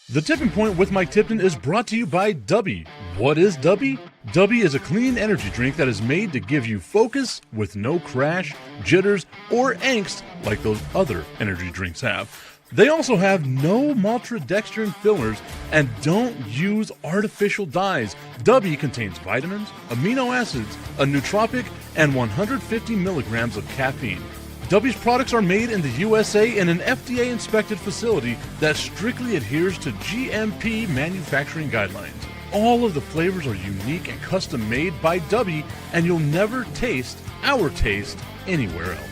The Tipping Point with Mike Tipton is brought to you by Dubby. What is Dubby? Dubby is a clean energy drink that is made to give you focus with no crash, jitters, or angst like those other energy drinks have. They also have no maltodextrin fillers and don't use artificial dyes. Dubby contains vitamins, amino acids, a nootropic, and 150 milligrams of caffeine. Dubby's products are made in the USA in an FDA-inspected facility that strictly adheres to GMP manufacturing guidelines. All of the flavors are unique and custom-made by Dubby, and you'll never taste our taste anywhere else.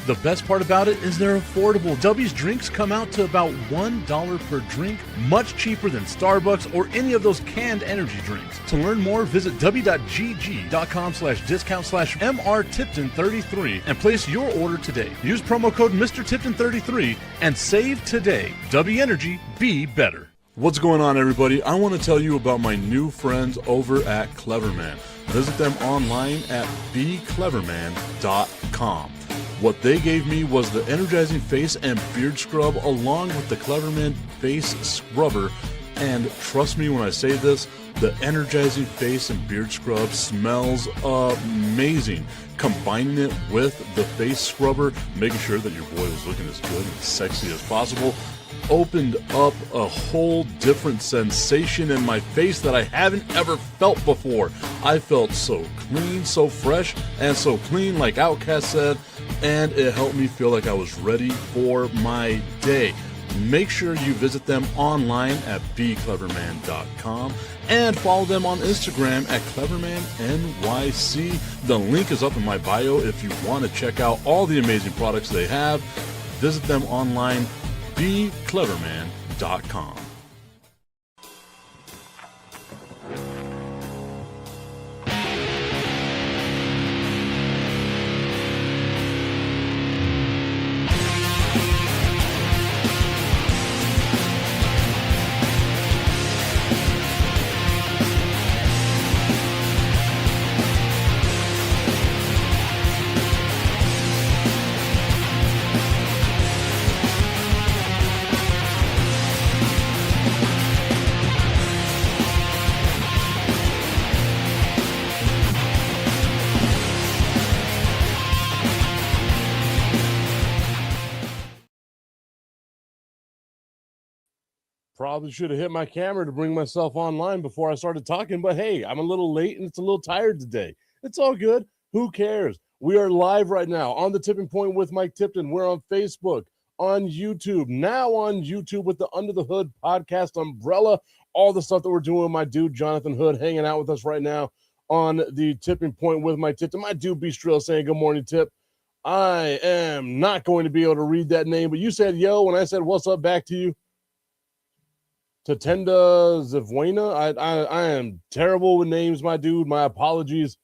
The best part about it is they're affordable. Dubby's drinks come out to about $1 per drink, much cheaper than Starbucks or any of those canned energy drinks. To learn more, visit w.gg.com/discount/MRTipton33 and place your order today. Use promo code MrTipton33 and save today. Dubby Energy, be better. What's going on, everybody? I want to tell you about my new friends over at Cleverman. Visit them online at becleverman.com. What they gave me was the energizing face and beard scrub along with the Cleverman face scrubber. And trust me when I say this, the energizing face and beard scrub smells amazing. Combining it with the face scrubber, making sure that your boy was looking as good and sexy as possible, opened up a whole different sensation in my face that I haven't ever felt before. I felt so clean, so fresh, and so clean, like Outcast said, and it helped me feel like I was ready for my day. Make sure you visit them online at becleverman.com and follow them on Instagram at clevermannyc. The link is up in my bio if you want to check out all the amazing products they have. Visit them online, becleverman.com. Probably should have hit my camera to bring myself online before I started talking, but hey, I'm a little late and it's a little tired today. It's all good. Who cares? We are live right now on the Tipping Point with Mike Tipton. We're on Facebook, on YouTube, now on YouTube with the Under the Hood podcast umbrella, all the stuff that we're doing with my dude Jonathan Hood hanging out with us right now on the Tipping Point with Mike Tipton. My dude B Strill saying good morning, Tip. I am not going to be able to read that name, but you said yo when I said what's up back to you. Tatenda Zivwena. I am terrible with names, my dude. My apologies.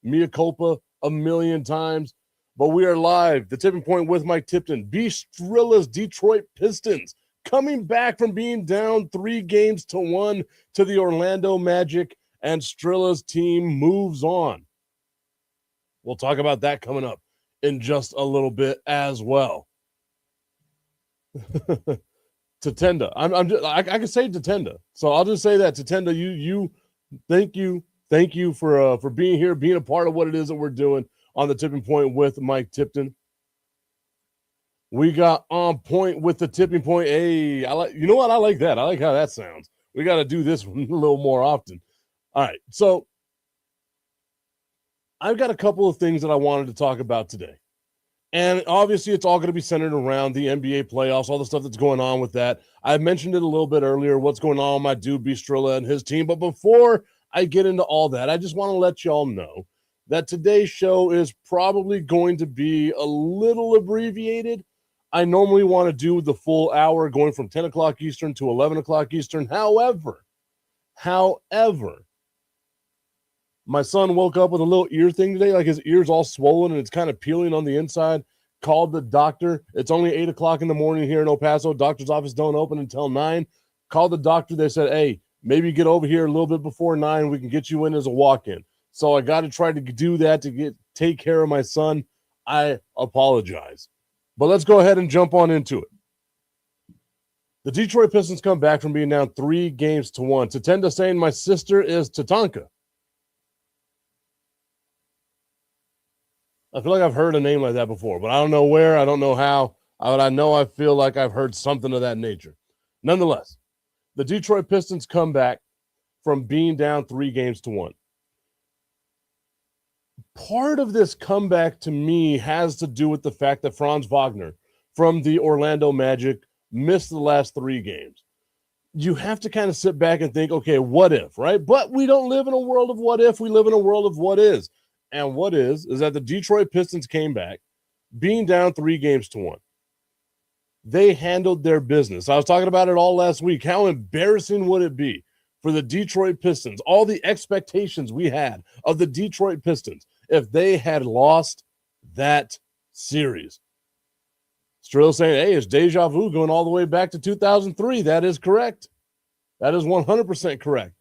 Mea culpa a million times. But we are live. The Tipping Point with Mike Tipton. B. Strilla's Detroit Pistons coming back from being down 3-1 to the Orlando Magic, and Strilla's team moves on. We'll talk about that coming up in just a little bit as well. Tatenda. I can say Tatenda. So I'll just say that Tatenda, you thank you for being here, being a part of what it is that we're doing on the Tipping Point with Mike Tipton. We got on point with the Tipping Point. Hey, you know what? I like that. I like how that sounds. We got to do this one a little more often. All right. So I've got a couple of things that I wanted to talk about today. And obviously, it's all going to be centered around the NBA playoffs, all the stuff that's going on with that. I mentioned it a little bit earlier, what's going on with my dude Bistrilla and his team. But before I get into all that, I just want to let y'all know that today's show is probably going to be a little abbreviated. I normally want to do the full hour going from 10 o'clock Eastern to 11 o'clock Eastern. However, my son woke up with a little ear thing today, like his ear's all swollen and it's kind of peeling on the inside. Called the doctor. It's only 8 o'clock in the morning here in El Paso. Doctor's office don't open until 9. Called the doctor. They said, hey, maybe get over here a little bit before 9. We can get you in as a walk-in. So I got to try to do that to take care of my son. I apologize. But let's go ahead and jump on into it. The Detroit Pistons come back from being down 3-1. Tatenda saying my sister is Tatanka. I feel like I've heard a name like that before, but I don't know where, I don't know how, but I feel like I've heard something of that nature. Nonetheless, the Detroit Pistons come back from being down 3-1. Part of this comeback to me has to do with the fact that Franz Wagner from the Orlando Magic missed the last 3 games. You have to kind of sit back and think, okay, what if, right? But we don't live in a world of what if. We live in a world of what is. And what is that the Detroit Pistons came back being down 3-1. They handled their business. I was talking about it all last week. How embarrassing would it be for the Detroit Pistons, all the expectations we had of the Detroit Pistons, if they had lost that series? Stroud saying, hey, it's deja vu going all the way back to 2003. That is correct. That is 100% correct.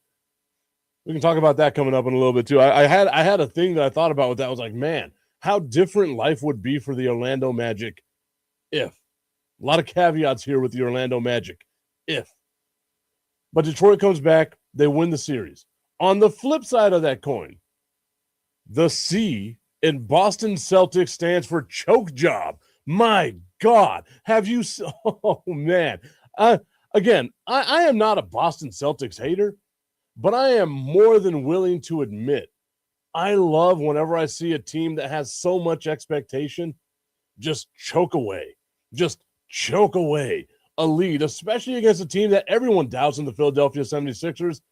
We can talk about that coming up in a little bit too. I had a thing that I thought about with that. I was like, man, how different life would be for the Orlando Magic if. A lot of caveats here with the Orlando Magic. If. But Detroit comes back, they win the series. On the flip side of that coin, the C in Boston Celtics stands for choke job. My God, have you? Oh, man. Again, I am not a Boston Celtics hater, but I am more than willing to admit I love whenever I see a team that has so much expectation just choke away a lead, especially against a team that everyone doubts in the Philadelphia 76ers.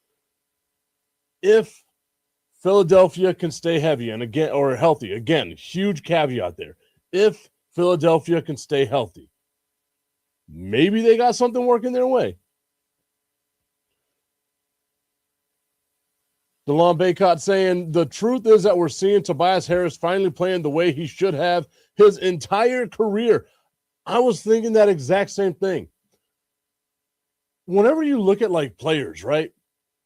If Philadelphia can stay heavy and again, or healthy, again, huge caveat there. If Philadelphia can stay healthy, maybe they got something working their way. DeLon Baycott saying, the truth is that we're seeing Tobias Harris finally playing the way he should have his entire career. I was thinking that exact same thing. Whenever you look at like players, right,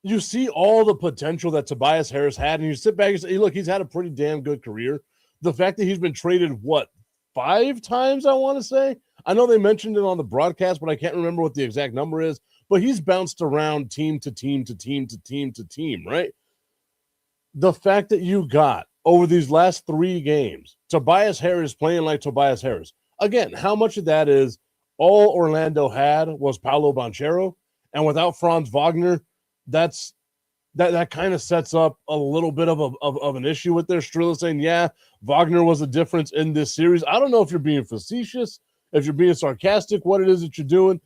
you see all the potential that Tobias Harris had, and you sit back and say, hey, look, he's had a pretty damn good career. The fact that he's been traded, 5 times, I want to say? I know they mentioned it on the broadcast, but I can't remember what the exact number is. But he's bounced around team to team to team to team to team, right? The fact that you got over these last 3 games, Tobias Harris playing like Tobias Harris. Again, how much of that is all Orlando had was Paolo Banchero, and without Franz Wagner, that kind of sets up a little bit of an issue with their Strilla saying, yeah, Wagner was a difference in this series. I don't know if you're being facetious, if you're being sarcastic, what it is that you're doing.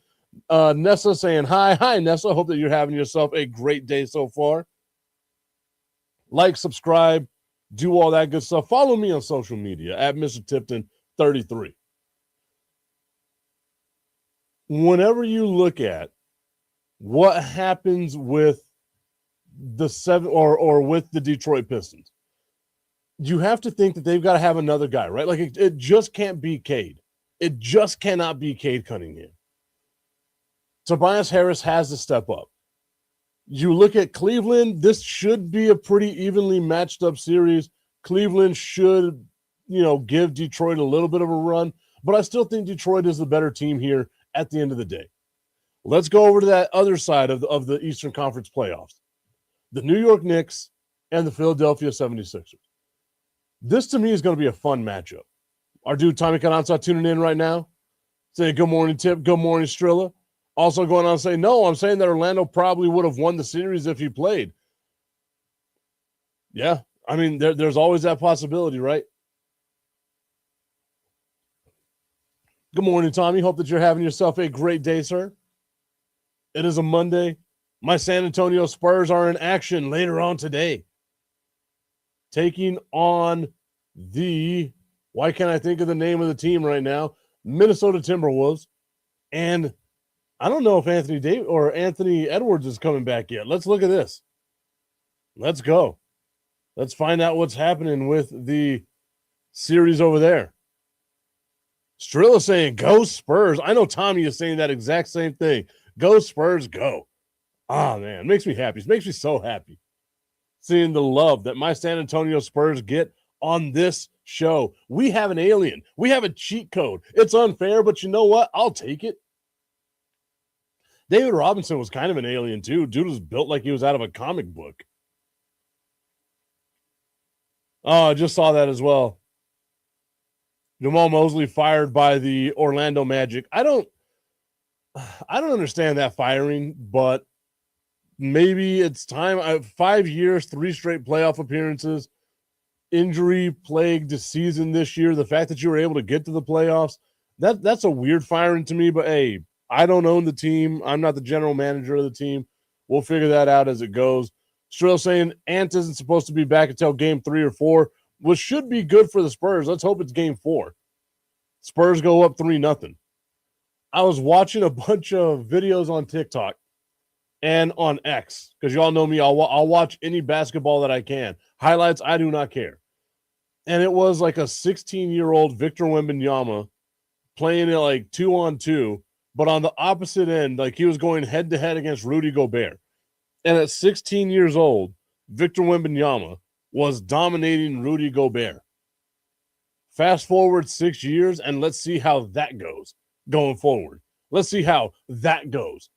Nessa saying, hi, Nessa. Hope that you're having yourself a great day so far. Like, subscribe, do all that good stuff. Follow me on social media at Mr. Tipton 33. Whenever you look at what happens with the 7 or with the Detroit Pistons, you have to think that they've got to have another guy, right? Like it just can't be Cade. It just cannot be Cade Cunningham. Tobias Harris has to step up. You look at Cleveland, this should be a pretty evenly matched up series. Cleveland should, give Detroit a little bit of a run, but I still think Detroit is the better team here at the end of the day. Let's go over to that other side of the Eastern Conference playoffs. The New York Knicks and the Philadelphia 76ers. This, to me, is going to be a fun matchup. Our dude, Tommy Carranza, tuning in right now, saying good morning, Tip, good morning, Strilla. Also going on saying, no, I'm saying that Orlando probably would have won the series if he played. Yeah, I mean, there's always that possibility, right? Good morning, Tommy. Hope that you're having yourself a great day, sir. It is a Monday. My San Antonio Spurs are in action later on today, taking on why can't I think of the name of the team right now? Minnesota Timberwolves. And I don't know if Anthony Edwards is coming back yet. Let's look at this. Let's go. Let's find out what's happening with the series over there. Strilla saying, go Spurs. I know Tommy is saying that exact same thing. Go Spurs, go. Ah, man, it makes me happy. It makes me so happy seeing the love that my San Antonio Spurs get on this show. We have an alien. We have a cheat code. It's unfair, but you know what? I'll take it. David Robinson was kind of an alien too. Dude was built like he was out of a comic book. Oh, I just saw that as well. Jamal Mosley fired by the Orlando Magic. I don't understand that firing, but maybe it's time. 5 years, 3 straight playoff appearances, injury-plagued season this year. The fact that you were able to get to the playoffs, that's a weird firing to me. But hey, I don't own the team. I'm not the general manager of the team. We'll figure that out as it goes. Stroud saying Ant isn't supposed to be back until game 3 or 4, which should be good for the Spurs. Let's hope it's game 4. Spurs go up 3-0. I was watching a bunch of videos on TikTok and on X, because y'all know me, I'll watch any basketball that I can. Highlights, I do not care. And it was like a 16-year-old Victor Wembanyama playing it like 2-on-2, but on the opposite end, like he was going head-to-head against Rudy Gobert. And at 16 years old, Victor Wembanyama was dominating Rudy Gobert. Fast forward 6 years, and let's see how that goes going forward. Let's see how that goes.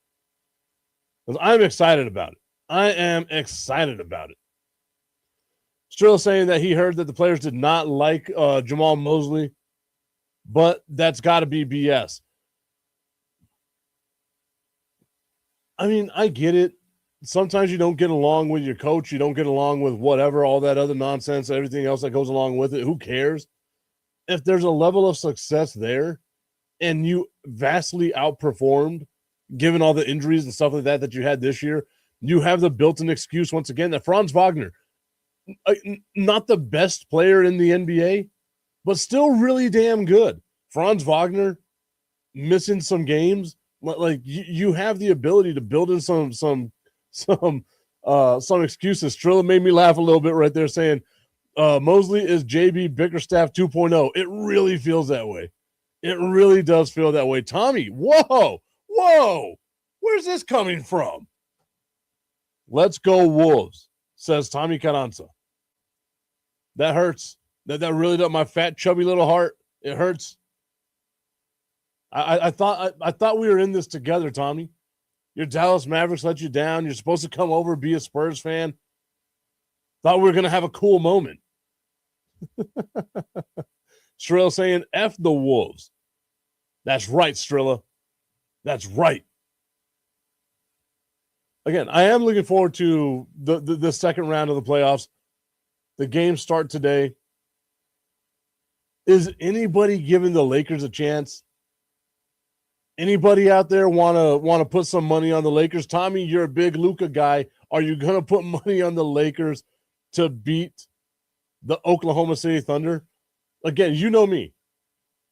Because I'm excited about it. I am excited about it. Still saying that he heard that the players did not like Jamal Mosley, but that's got to be BS. I mean, I get it. Sometimes you don't get along with your coach. You don't get along with whatever, all that other nonsense, everything else that goes along with it. Who cares? If there's a level of success there and you vastly outperformed, given all the injuries and stuff like that you had this year, you have the built-in excuse once again that Franz Wagner, not the best player in the NBA, but still really damn good. Franz Wagner missing some games, like you have the ability to build in some excuses. Trilla made me laugh a little bit right there, saying Mosley is JB Bickerstaff 2.0. It really feels that way. It really does feel that way. Tommy, whoa, where's this coming from? Let's go Wolves, says Tommy Carranza. That hurts. That really does. My fat, chubby little heart, it hurts. I thought we were in this together, Tommy. Your Dallas Mavericks let you down. You're supposed to come over, be a Spurs fan. Thought we were going to have a cool moment. Strilla saying, F the Wolves. That's right, Strilla. That's right. Again, I am looking forward to the second round of the playoffs. The games start today. Is anybody giving the Lakers a chance? Anybody out there want to put some money on the Lakers? Tommy, you're a big Luka guy. Are you going to put money on the Lakers to beat the Oklahoma City Thunder? Again, you know me.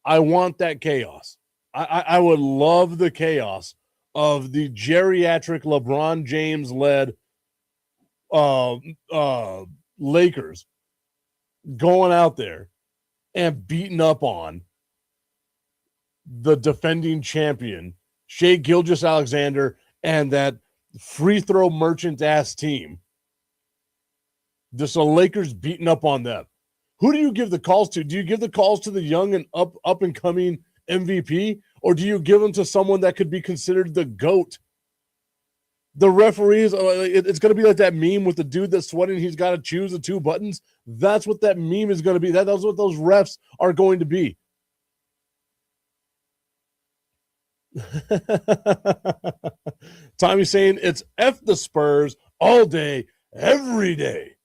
I want that chaos. I would love the chaos of the geriatric LeBron James-led Lakers going out there and beating up on the defending champion, Shai Gilgeous-Alexander, and that free throw merchant ass team. Just the Lakers beating up on them. Who do you give the calls to? Do you give the calls to the young and up and coming MVP, or do you give them to someone that could be considered the GOAT? The referees, it's going to be like that meme with the dude that's sweating. He's got to choose the 2 buttons. That's what that meme is going to be. That's what those refs are going to be. Tommy's saying it's F the Spurs all day, every day.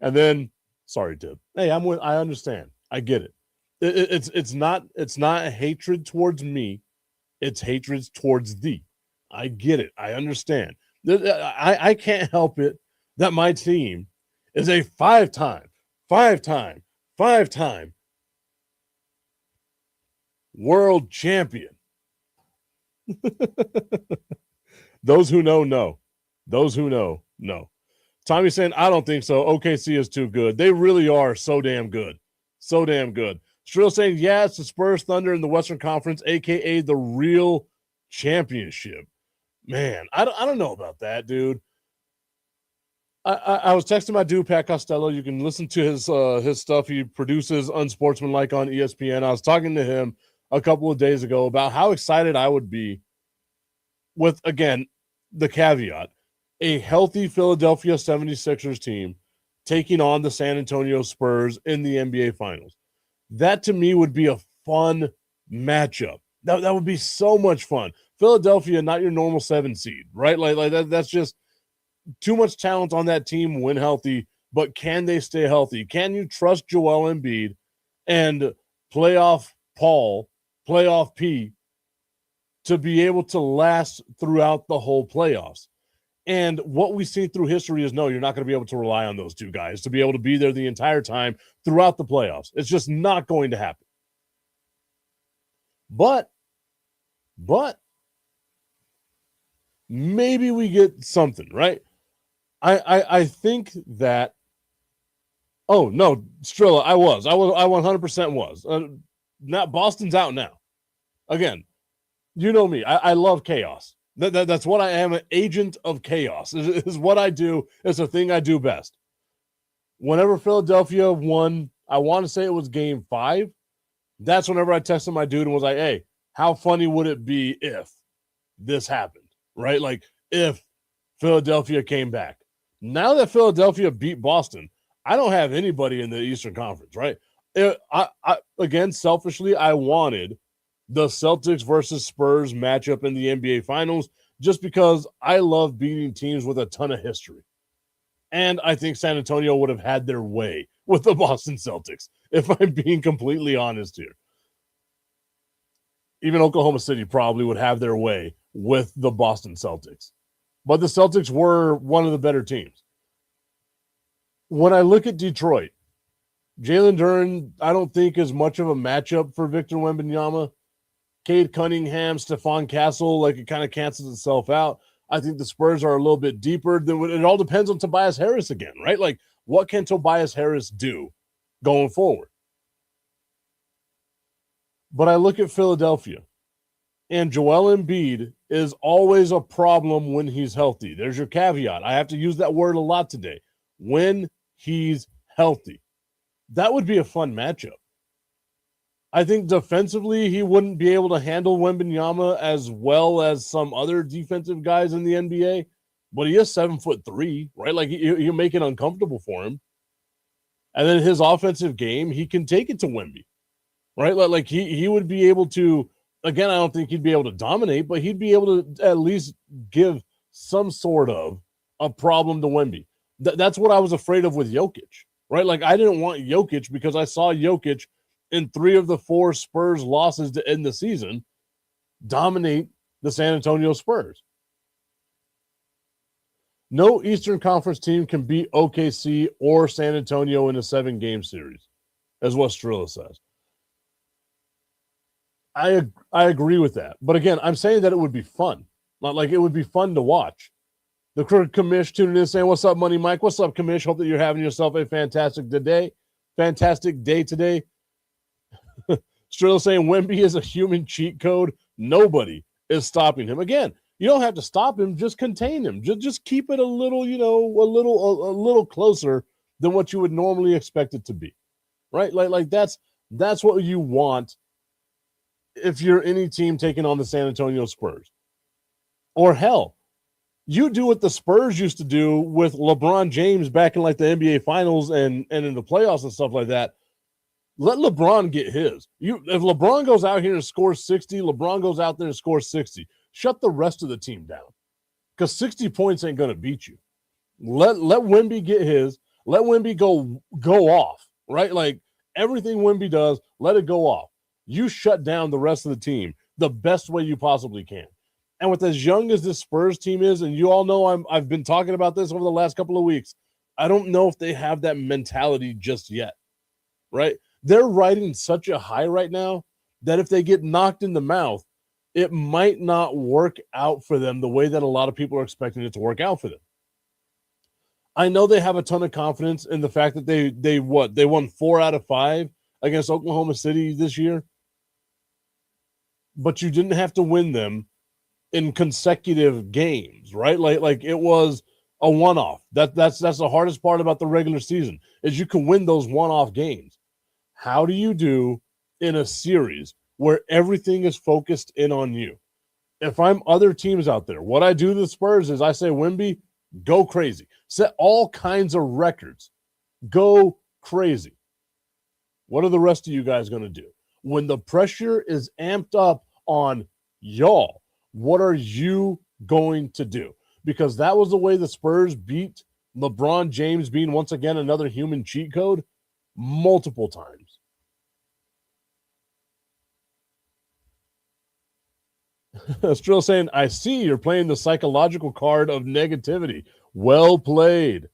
And then, sorry, Tib. Hey, I understand. I get it. It's not hatred towards me. It's hatred towards thee. I get it. I understand. I can't help it that my team is a five-time world champion. Those who know. Those who know. Tommy's saying, I don't think so. OKC is too good. They really are so damn good. So damn good. Strill saying, yeah, it's the Spurs Thunder in the Western Conference, a.k.a. the real championship. Man, I don't know about that, dude. I was texting my dude, Pat Costello. You can listen to his stuff. He produces Unsportsmanlike on ESPN. I was talking to him a couple of days ago about how excited I would be with, again, the caveat, a healthy Philadelphia 76ers team taking on the San Antonio Spurs in the NBA Finals. That to me would be a fun matchup. That would be so much fun. Philadelphia, not your normal 7 seed, right? Like that's just too much talent on that team when healthy, but can they stay healthy? Can you trust Joel Embiid and playoff Paul, playoff P, to be able to last throughout the whole playoffs? And what we see through history is, no, you're not going to be able to rely on those two guys to be able to be there the entire time throughout the playoffs. It's just not going to happen. But maybe we get something, right? I think that. Oh no, Strilla, I 100% was. Not Boston's out now. Again, you know me. I love chaos. That's what I am, an agent of chaos. Is what I do. It's a thing I do best. Whenever Philadelphia won, I want to say it was game 5. That's whenever I texted my dude and was like, hey, how funny would it be if this happened, right? Like if Philadelphia came back. Now that Philadelphia beat Boston, I don't have anybody in the Eastern Conference, right? Again, selfishly, I wanted the Celtics versus Spurs matchup in the NBA Finals just because I love beating teams with a ton of history. And I think San Antonio would have had their way with the Boston Celtics, if I'm being completely honest here. Even Oklahoma City probably would have their way with the Boston Celtics. But the Celtics were one of the better teams. When I look at Detroit, Jalen Duren, I don't think is much of a matchup for Victor Wembanyama. Cade Cunningham, Stephon Castle, like it kind of cancels itself out. I think the Spurs are a little bit deeper. It all depends on Tobias Harris again, right? Like, what can Tobias Harris do going forward? But I look at Philadelphia, and Joel Embiid is always a problem when he's healthy. There's your caveat. I have to use that word a lot today. When he's healthy. That would be a fun matchup. I think defensively, he wouldn't be able to handle Wembanyama as well as some other defensive guys in the NBA, but he is 7'3", right? Like you make it uncomfortable for him. And then his offensive game, he can take it to Wemby, right? Like he would be able to, again, I don't think he'd be able to dominate, but he'd be able to at least give some sort of a problem to Wemby. That's what I was afraid of with Jokic, right? Like I didn't want Jokic because I saw Jokic in 3 of the 4 Spurs losses to end the season dominate the San Antonio Spurs. No Eastern Conference team can beat OKC or San Antonio in a 7-game series, is what Strilla says. I agree with that. But again, I'm saying that it would be fun. Like it would be fun to watch. The Commish tuning in saying, what's up, Money Mike? What's up, Commish? Hope that you're having yourself a fantastic day. Fantastic day today. Strilla saying Wemby is a human cheat code. Nobody is stopping him. Again, you don't have to stop him. Just contain him. Just keep it a little, a little closer than what you would normally expect it to be, right? Like that's what you want if you're any team taking on the San Antonio Spurs. Or hell, you do what the Spurs used to do with LeBron James back in like the NBA Finals and in the playoffs and stuff like that. Let LeBron get his. If LeBron goes out here and scores 60, LeBron goes out there and scores 60. Shut the rest of the team down because 60 points ain't going to beat you. Let Wemby get his. Let Wemby go off, right? Like everything Wemby does, let it go off. You shut down the rest of the team the best way you possibly can. And with as young as this Spurs team is, and you all know I've been talking about this over the last couple of weeks, I don't know if they have that mentality just yet, right? They're riding such a high right now that if they get knocked in the mouth, it might not work out for them the way that a lot of people are expecting it to work out for them. I know they have a ton of confidence in the fact that they won 4 out of 5 against Oklahoma City this year, but you didn't have to win them in consecutive games, right? Like it was a one-off. That's the hardest part about the regular season is you can win those one-off games. How do you do in a series where everything is focused in on you? if I'm other teams out there, what I do to the Spurs is I say, Wemby, go crazy. Set all kinds of records. Go crazy. What are the rest of you guys going to do? When the pressure is amped up on y'all, what are you going to do? Because that was the way the Spurs beat LeBron James being once again another human cheat code multiple times. Still saying, I see you're playing the psychological card of negativity. Well played.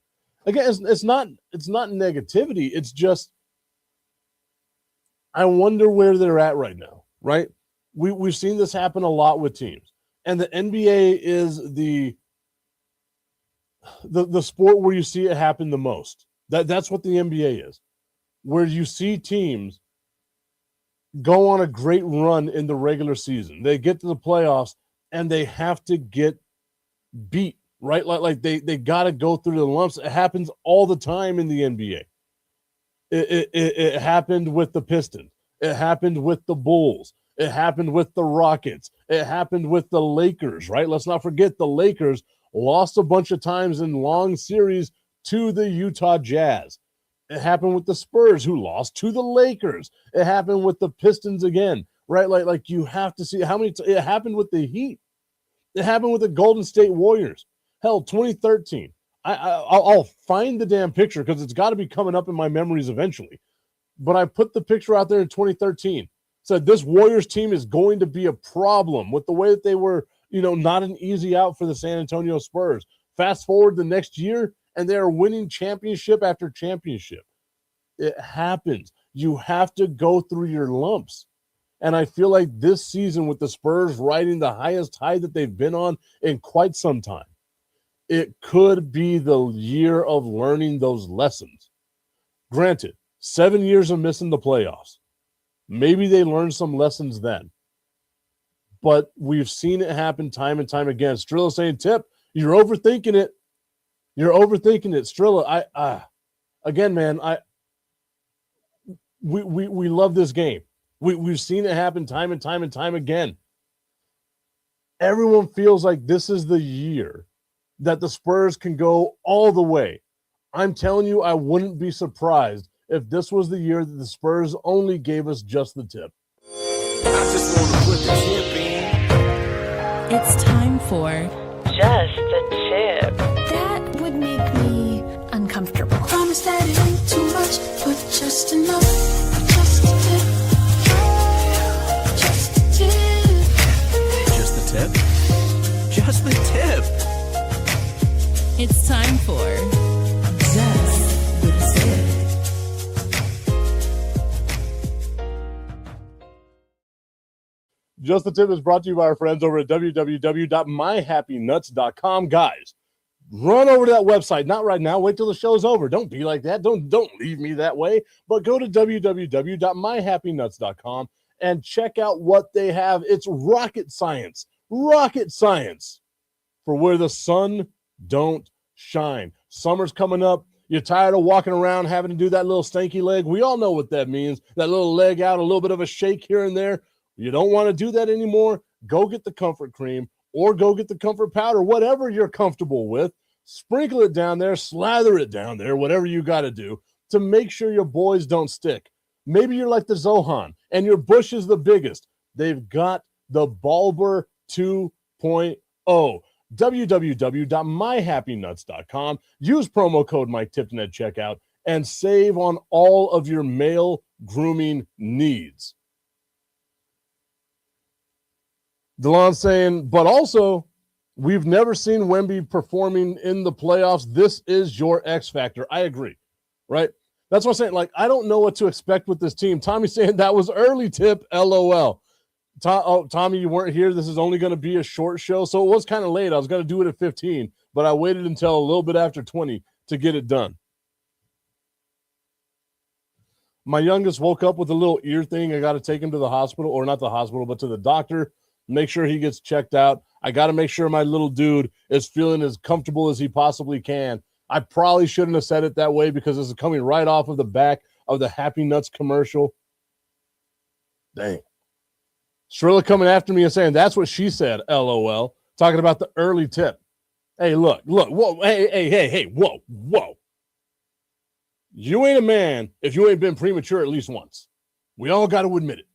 Again, it's not negativity. It's just I wonder where they're at right now, right? We've seen this happen a lot with teams. And the NBA is the sport where you see it happen the most. That's what the NBA is, where you see teams go on a great run in the regular season. They get to the playoffs and they have to get beat, right? Like they got to go through the lumps. It happens all the time in the NBA. It happened with the Pistons. It happened with the Bulls. It happened with the Rockets. It happened with the Lakers, right? Let's not forget the Lakers lost a bunch of times in long series to the Utah Jazz. It happened with the Spurs, who lost to the Lakers. It happened with the Pistons again, right? Like you have to see how many. It happened with the Heat. It happened with the Golden State Warriors. Hell, 2013. I'll find the damn picture because it's got to be coming up in my memories eventually. But I put the picture out there in 2013. Said this Warriors team is going to be a problem with the way that they were, not an easy out for the San Antonio Spurs. Fast forward the next year, and they are winning championship after championship. It happens. You have to go through your lumps. And I feel like this season with the Spurs riding the highest high that they've been on in quite some time, it could be the year of learning those lessons. Granted, 7 years of missing the playoffs. Maybe they learned some lessons then. But we've seen it happen time and time again. Strilla saying, Tip, you're overthinking it. You're overthinking it. Strilla, again, man, we love this game. We've seen it happen time and time and time again. Everyone feels like this is the year that the Spurs can go all the way. I'm telling you, I wouldn't be surprised if this was the year that the Spurs only gave us just the tip. I just want to put the tip in. It's time for Just the Tip. That would make me uncomfortable. Promise that it ain't too much, but just enough. Just a tip. Just a tip. Just the tip? Just the tip. It's time for Just the Tip. Just the Tip is brought to you by our friends over at www.myhappynuts.com. Guys, run over to that website. Not right now. Wait till the show's over. Don't be like that. Don't leave me that way. But go to www.myhappynuts.com and check out what they have. It's rocket science for where the sun don't shine. Summer's coming up. You're tired of walking around having to do that little stanky leg. We all know what that means. That little leg out, a little bit of a shake here and there. You don't want to do that anymore. Go get the comfort cream or go get the comfort powder, whatever you're comfortable with. Sprinkle it down there, slather it down there, whatever you got to do to make sure your boys don't stick. Maybe you're like the Zohan and your bush is the biggest. They've got the Bulber 2.0. www.myhappynuts.com. Use promo code Mike Tipton at checkout and save on all of your male grooming needs. DeLon saying, but also, we've never seen Wemby performing in the playoffs. This is your X factor. I agree, right? That's what I'm saying. Like, I don't know what to expect with this team. Tommy saying that was early tip, LOL. Tommy, you weren't here. This is only going to be a short show, so it was kind of late. I was going to do it at 15, but I waited until a little bit after 20 to get it done. My youngest woke up with a little ear thing. I got to take him to the hospital, or not the hospital, but to the doctor. Make sure he gets checked out. I got to make sure my little dude is feeling as comfortable as he possibly can. I probably shouldn't have said it that way because this is coming right off of the back of the Happy Nuts commercial. Dang. Strilla coming after me and saying, that's what she said, LOL. Talking about the early tip. Hey, look, whoa, hey, whoa. You ain't a man if you ain't been premature at least once. We all got to admit it.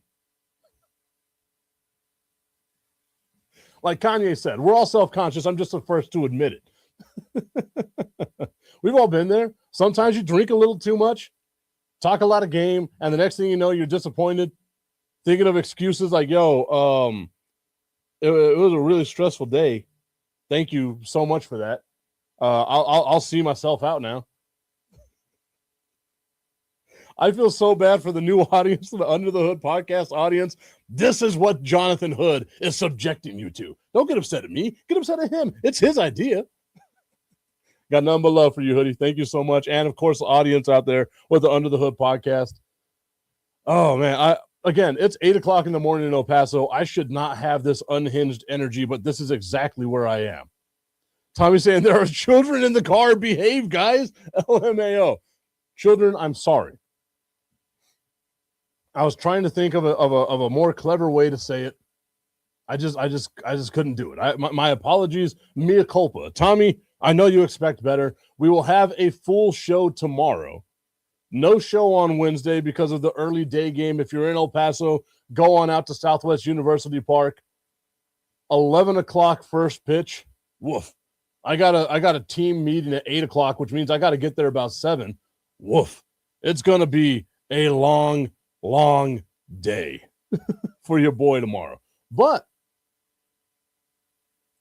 Like Kanye said, we're all self-conscious. I'm just the first to admit it. We've all been there. Sometimes you drink a little too much, talk a lot of game, and the next thing you know, you're disappointed, thinking of excuses like, yo, it was a really stressful day. Thank you so much for that. I'll see myself out now. I feel so bad for the new audience, the Under the Hood podcast audience. This is what Jonathan Hood is subjecting you to. Don't get upset at me. Get upset at him. It's his idea. Got nothing but love for you, Hoodie. Thank you so much. And, of course, the audience out there with the Under the Hood podcast. Oh, man. Again, it's 8 o'clock in the morning in El Paso. I should not have this unhinged energy, but this is exactly where I am. Tommy's saying there are children in the car. Behave, guys. LMAO. Children, I'm sorry. I was trying to think of a more clever way to say it. I just couldn't do it. My apologies. Mea culpa. Tommy, I know you expect better. We will have a full show tomorrow. No show on Wednesday because of the early day game. If you're in El Paso, go on out to Southwest University Park. 11 o'clock first pitch. Woof. I got a team meeting at 8 o'clock, which means I got to get there about 7. Woof. It's going to be a long day for your boy tomorrow. But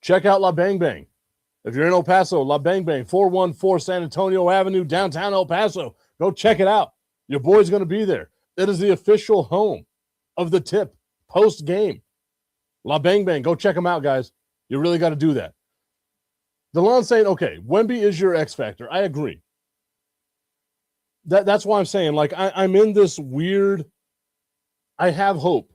check out La Bang Bang. If you're in El Paso, La Bang Bang, 414 San Antonio Avenue, downtown El Paso. Go check it out. Your boy's going to be there. It is the official home of the tip post-game. La Bang Bang. Go check them out, guys. You really got to do that. DeLon's saying, okay, Wemby is your X factor. I agree. That's why I'm saying, like, I'm in this weird, I have hope.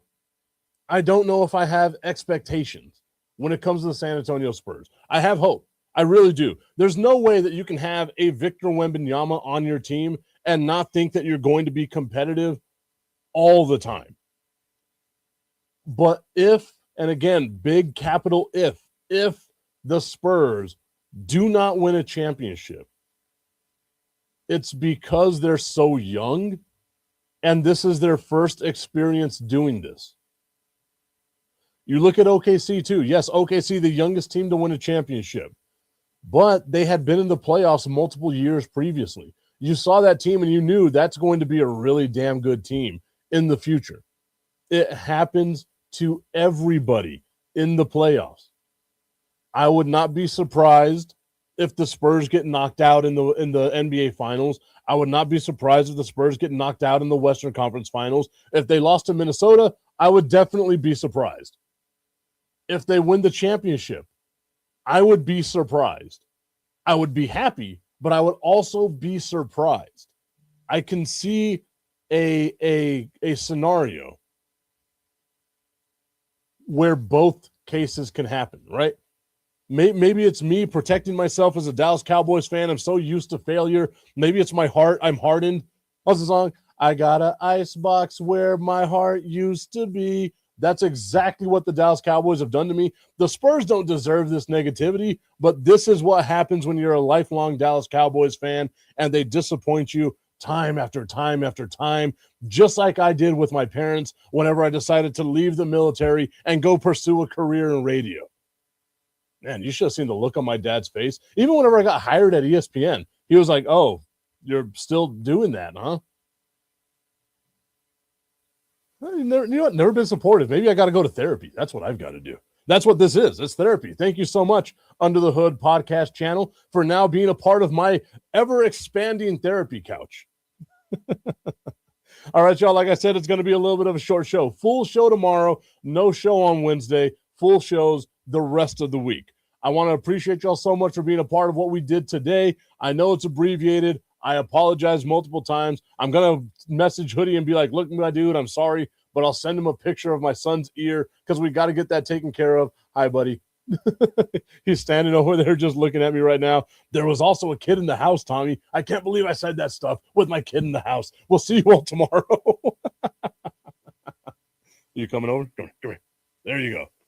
I don't know if I have expectations when it comes to the San Antonio Spurs. I have hope. I really do. There's no way that you can have a Victor Wembanyama on your team and not think that you're going to be competitive all the time. But if, and again, big capital if the Spurs do not win a championship, it's because they're so young and this is their first experience doing this. You look at OKC too. Yes, OKC, the youngest team to win a championship, but they had been in the playoffs multiple years previously. You saw that team and you knew that's going to be a really damn good team in the future. It happens to everybody in the playoffs. I would not be surprised if the Spurs get knocked out in the NBA Finals. I would not be surprised if the Spurs get knocked out in the Western Conference Finals. If they lost to Minnesota, I would definitely be surprised. If they win the championship, I would be surprised. I would be happy, but I would also be surprised. I can see a scenario where both cases can happen, right? Maybe it's me protecting myself as a Dallas Cowboys fan. I'm so used to failure. Maybe it's my heart. I'm hardened. What's the song? I got an icebox where my heart used to be. That's exactly what the Dallas Cowboys have done to me. The Spurs don't deserve this negativity, but this is what happens when you're a lifelong Dallas Cowboys fan and they disappoint you time after time after time, just like I did with my parents whenever I decided to leave the military and go pursue a career in radio. Man, you should have seen the look on my dad's face. Even whenever I got hired at ESPN, he was like, oh, you're still doing that, huh? Never been supportive. Maybe I got to go to therapy. That's what I've got to do. That's what this is. It's therapy. Thank you so much, Under the Hood podcast channel, for now being a part of my ever-expanding therapy couch. All right, y'all. Like I said, it's going to be a little bit of a short show. Full show tomorrow. No show on Wednesday. Full shows the rest of the week. I want to appreciate y'all so much for being a part of what we did today. I know it's abbreviated. I apologize multiple times. I'm going to message Hoodie and be like, look, my dude, I'm sorry, but I'll send him a picture of my son's ear because we got to get that taken care of. Hi, buddy. He's standing over there just looking at me right now. There was also a kid in the house, Tommy. I can't believe I said that stuff with my kid in the house. We'll see you all tomorrow. You coming over? Come here. There you go.